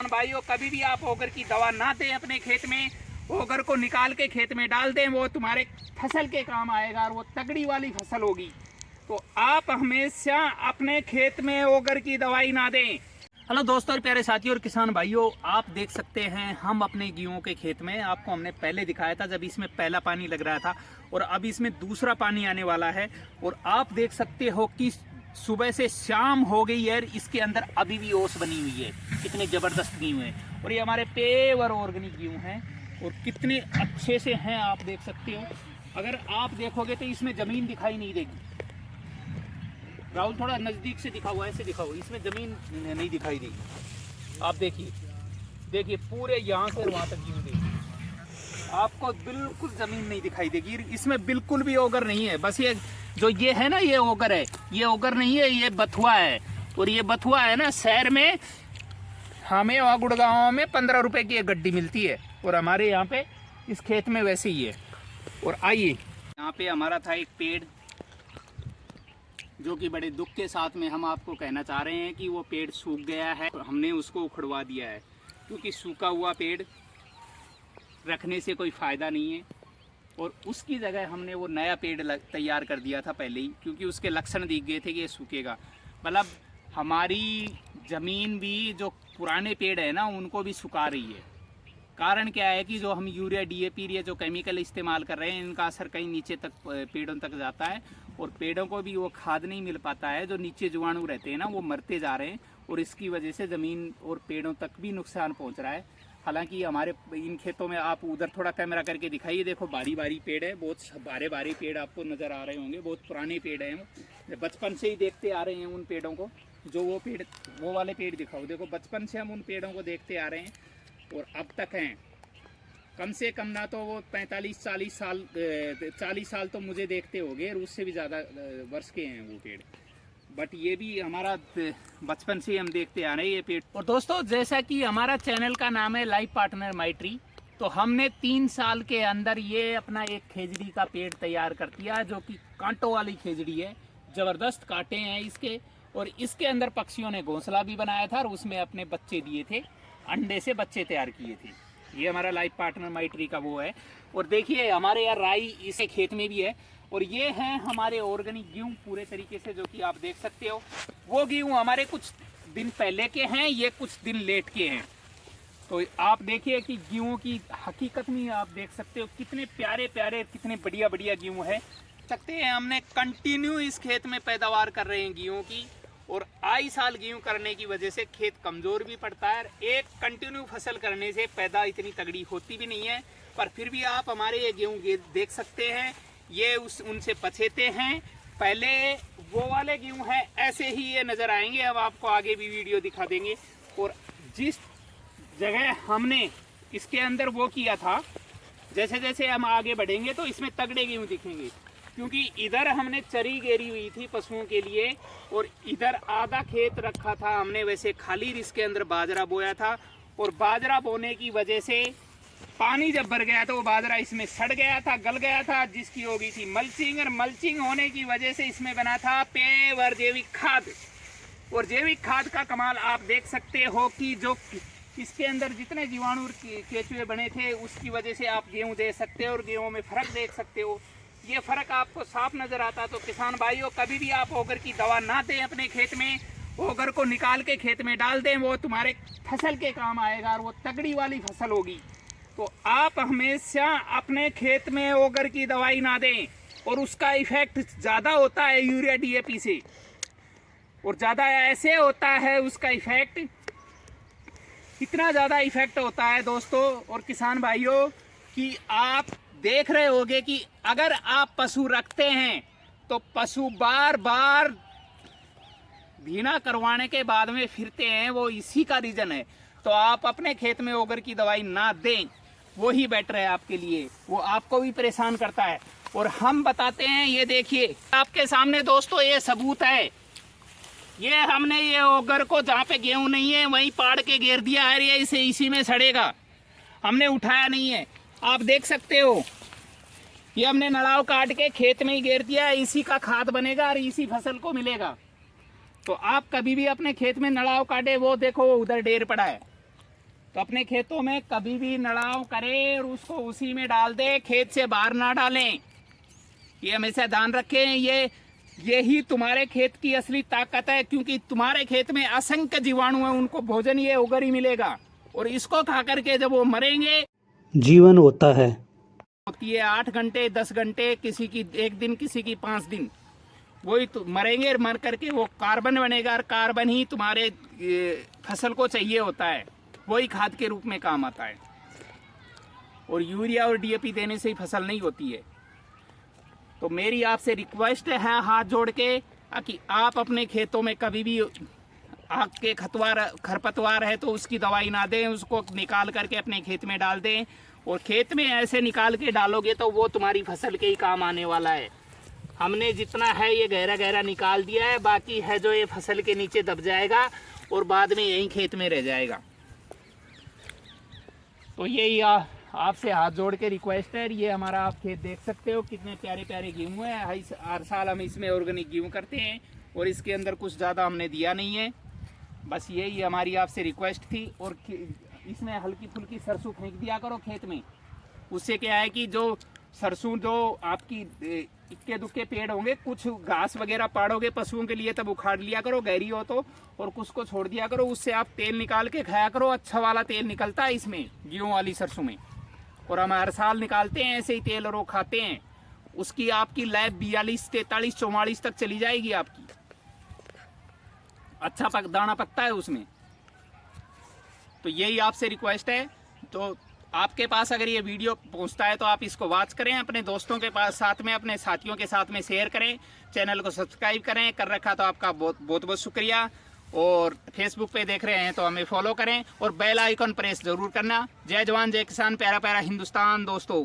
भाइयों, कभी भी आप ओगर की दवा ना दें अपने खेत में। ओगर को निकाल के खेत में डाल दें, वो तुम्हारे फसल के काम आएगा और वो तगड़ी वाली फसल होगी। तो आप हमेशा अपने खेत में ओगर की दवाई ना दें। हेलो दोस्तों और प्यारे साथियों और किसान भाइयों, आप देख सकते हैं हम अपने गेहूं के खेत में, आपको हमने पहले दिखाया था जब इसमें पहला पानी लग रहा था और अब इसमें दूसरा पानी आने वाला है। और आप देख सकते हो कि सुबह से शाम हो गई है, इसके अंदर अभी भी ओस बनी हुई है। कितने जबरदस्त गेहूं हैं और ये हमारे पेवर ऑर्गेनिक गेहूं हैं और कितने अच्छे से हैं आप देख सकते हो। अगर आप देखोगे तो इसमें जमीन दिखाई नहीं देगी। राहुल थोड़ा नजदीक से दिखाओ, ऐसे दिखाओ, इसमें जमीन नहीं दिखाई देगी। आप देखिए पूरे यहाँ से वहां तक गेहूं देखिए, आपको बिल्कुल जमीन नहीं दिखाई देगी। इसमें बिल्कुल भी ओगर नहीं है। बस ये जो ये है ना, ये ओगर है, ये ओगर नहीं है, ये बथुआ है। और ये बथुआ है ना, शहर में हमें वहाँ गुड़गांव में 15 रुपए की एक गड्डी मिलती है और हमारे यहाँ पे इस खेत में वैसे ही है। और आइए, यहाँ पे हमारा था एक पेड़ जो कि बड़े दुख के साथ में हम आपको कहना चाह रहे हैं कि वो पेड़ सूख गया है। हमने उसको उखड़वा दिया है क्योंकि सूखा हुआ पेड़ रखने से कोई फ़ायदा नहीं है। और उसकी जगह हमने वो नया पेड़ तैयार कर दिया था पहले ही, क्योंकि उसके लक्षण दिख गए थे कि ये सूखेगा। मतलब हमारी ज़मीन भी जो पुराने पेड़ है ना, उनको भी सुखा रही है। कारण क्या है कि जो हम यूरिया DAP ये जो केमिकल इस्तेमाल कर रहे हैं, इनका असर कहीं नीचे तक पेड़ों तक जाता है और पेड़ों को भी वो खाद नहीं मिल पाता है। जो नीचे जीवाणु रहते हैं ना, वो मरते जा रहे हैं और इसकी वजह से ज़मीन और पेड़ों तक भी नुकसान पहुंच रहा है। हालांकि हमारे इन खेतों में, आप उधर थोड़ा कैमरा करके दिखाइए, देखो बारी बारी पेड़ है, बहुत बारे पेड़ आपको नज़र आ रहे होंगे। बहुत पुराने पेड़ हैं, बचपन से ही देखते आ रहे हैं उन पेड़ों को। जो वो वाले पेड़ दिखाओ, देखो बचपन से हम उन पेड़ों को देखते आ रहे हैं और अब तक हैं। कम से कम ना तो वो 40 साल तो मुझे देखते हो गए और उससे भी ज़्यादा वर्ष के हैं वो पेड़। बट ये भी हमारा बचपन से हम देखते आ रहे हैं ये पेड़। और दोस्तों, जैसा कि हमारा चैनल का नाम है लाइफ पार्टनर माई ट्री, तो हमने 3 साल के अंदर ये अपना एक खेजड़ी का पेड़ तैयार कर दिया, जो कि कांटों वाली खेजड़ी है। ज़बरदस्त कांटे हैं इसके और इसके अंदर पक्षियों ने घोंसला भी बनाया था और उसमें अपने बच्चे दिए थे, अंडे से बच्चे तैयार किए थे। ये हमारा लाइफ पार्टनर माई ट्री का वो है। और देखिए हमारे यहाँ राई इसे खेत में भी है और ये हैं हमारे ऑर्गेनिक गेहूँ पूरे तरीके से, जो कि आप देख सकते हो। वो गेहूँ हमारे कुछ दिन पहले के हैं, ये कुछ दिन लेट के हैं। तो आप देखिए कि गेहूँ की हकीकत में आप देख सकते हो कितने प्यारे प्यारे, कितने बढ़िया बढ़िया गेहूँ है। सकते हैं हमने कंटिन्यू इस खेत में पैदावार कर रहे हैं गेहूँ की, और आए साल गेहूँ करने की वजह से खेत कमज़ोर भी पड़ता है। एक कंटिन्यू फसल करने से पैदा इतनी तगड़ी होती भी नहीं है, पर फिर भी आप हमारे ये गेहूँ देख सकते हैं, ये उनसे पछेते हैं। पहले वो वाले गेहूँ हैं, ऐसे ही ये नज़र आएंगे। अब आपको आगे भी वीडियो दिखा देंगे। और जिस जगह हमने इसके अंदर वो किया था, जैसे जैसे हम आगे बढ़ेंगे तो इसमें तगड़े गेहूँ दिखेंगे, क्योंकि इधर हमने चरी गेरी हुई थी पशुओं के लिए और इधर आधा खेत रखा था हमने वैसे खाली, इसके अंदर बाजरा बोया था। और बाजरा बोने की वजह से पानी जब भर गया तो वो बाजरा इसमें सड़ गया था, गल गया था, जिसकी हो गई थी मल्चिंग। और मल्चिंग होने की वजह से इसमें बना था पेवर जैविक खाद। और जैविक खाद का कमाल आप देख सकते हो कि जो इसके अंदर जितने जीवाणु केचुए बने थे, उसकी वजह से आप गेहूँ दे सकते हो और गेहूँ में फ़र्क देख सकते हो। ये फ़र्क आपको साफ नज़र आता। तो किसान भाइयों, कभी भी आप ओगर की दवा ना दें अपने खेत में। ओगर को निकाल के खेत में डाल दें, वो तुम्हारे फसल के काम आएगा और वो तगड़ी वाली फसल होगी। तो आप हमेशा अपने खेत में ओगर की दवाई ना दें, और उसका इफेक्ट ज़्यादा होता है यूरिया DAP से, और ज़्यादा ऐसे होता है उसका इफेक्ट, इतना ज़्यादा इफेक्ट होता है दोस्तों और किसान भाइयों कि आप देख रहे होंगे कि अगर आप पशु रखते हैं तो पशु बार बार भीना करवाने के बाद में फिरते हैं, वो इसी का रीज़न है। तो आप अपने खेत में ओगर की दवाई ना दें, वो ही बेटर है आपके लिए। वो आपको भी परेशान करता है और हम बताते हैं। ये देखिए आपके सामने दोस्तों, ये सबूत है। ये हमने ये ओगर को जहाँ पे गेहूँ नहीं है वहीं पाड़ के घेर दिया है, ये इसी में सड़ेगा, हमने उठाया नहीं है। आप देख सकते हो, ये हमने नड़ाव काट के खेत में ही घेर दिया है, इसी का खाद बनेगा और इसी फसल को मिलेगा। तो आप कभी भी अपने खेत में नड़ाव काटे, वो देखो वो उधर ढेर पड़ा है, तो अपने खेतों में कभी भी नड़ाव करें और उसको उसी में डाल दें, खेत से बाहर ना डालें। ये हमेशा ध्यान रखें। यही तुम्हारे खेत की असली ताकत है, क्योंकि तुम्हारे खेत में असंख्य जीवाणु हैं, उनको भोजन ये उगर ही मिलेगा, और इसको खा करके जब वो मरेंगे, जीवन होता है। होती है 8 घंटे 10 घंटे, किसी की 1 दिन, किसी की 5 दिन, वही तो मरेंगे। मर करके वो कार्बन बनेगा, और कार्बन ही तुम्हारे फसल को चाहिए होता है, वही खाद के रूप में काम आता है। और यूरिया और डीएपी देने से ही फसल नहीं होती है। तो मेरी आपसे रिक्वेस्ट है हाथ जोड़ के कि आप अपने खेतों में कभी भी आग के खरपतवार है तो उसकी दवाई ना दें, उसको निकाल करके अपने खेत में डाल दें। और खेत में ऐसे निकाल के डालोगे तो वो तुम्हारी फसल के ही काम आने वाला है। हमने जितना है ये गहरा गहरा निकाल दिया है, बाकी है जो ये फसल के नीचे दब जाएगा और बाद में यहीं खेत में रह जाएगा। तो यही आपसे हाथ जोड़ के रिक्वेस्ट है। ये हमारा आप खेत देख सकते हो, कितने प्यारे प्यारे गेहूँ हैं। हर साल हम इसमें ऑर्गेनिक गेहूँ करते हैं, और इसके अंदर कुछ ज़्यादा हमने दिया नहीं है। बस यही हमारी आपसे रिक्वेस्ट थी। और इसमें हल्की फुल्की सरसों फेंक दिया करो खेत में। उससे क्या है कि जो सरसों जो आपकी इक्के दुक्के पेड़ होंगे, कुछ घास वगैरह पाड़ोगे पशुओं के लिए, तब उखाड़ लिया करो गहरी हो तो, और कुछ को छोड़ दिया करो। उससे आप तेल निकाल के खाया करो। अच्छा वाला तेल निकलता है इसमें, गेहूँ वाली सरसों में, और हम हर साल निकालते हैं ऐसे ही तेल, और वो खाते हैं। उसकी आपकी लाइफ 42, 43, 44 तक चली जाएगी आपकी। अच्छा दाना पकता है उसमें। तो यही आपसे रिक्वेस्ट है। तो आपके पास अगर ये वीडियो पहुंचता है तो आप इसको वॉच करें, अपने दोस्तों के पास साथ में, अपने साथियों के साथ में शेयर करें, चैनल को सब्सक्राइब करें। कर रखा तो आपका बहुत बहुत शुक्रिया। और फेसबुक पे देख रहे हैं तो हमें फॉलो करें, और बेल आइकन प्रेस जरूर करना। जय जवान जय किसान, प्यारा प्यारा हिंदुस्तान दोस्तों।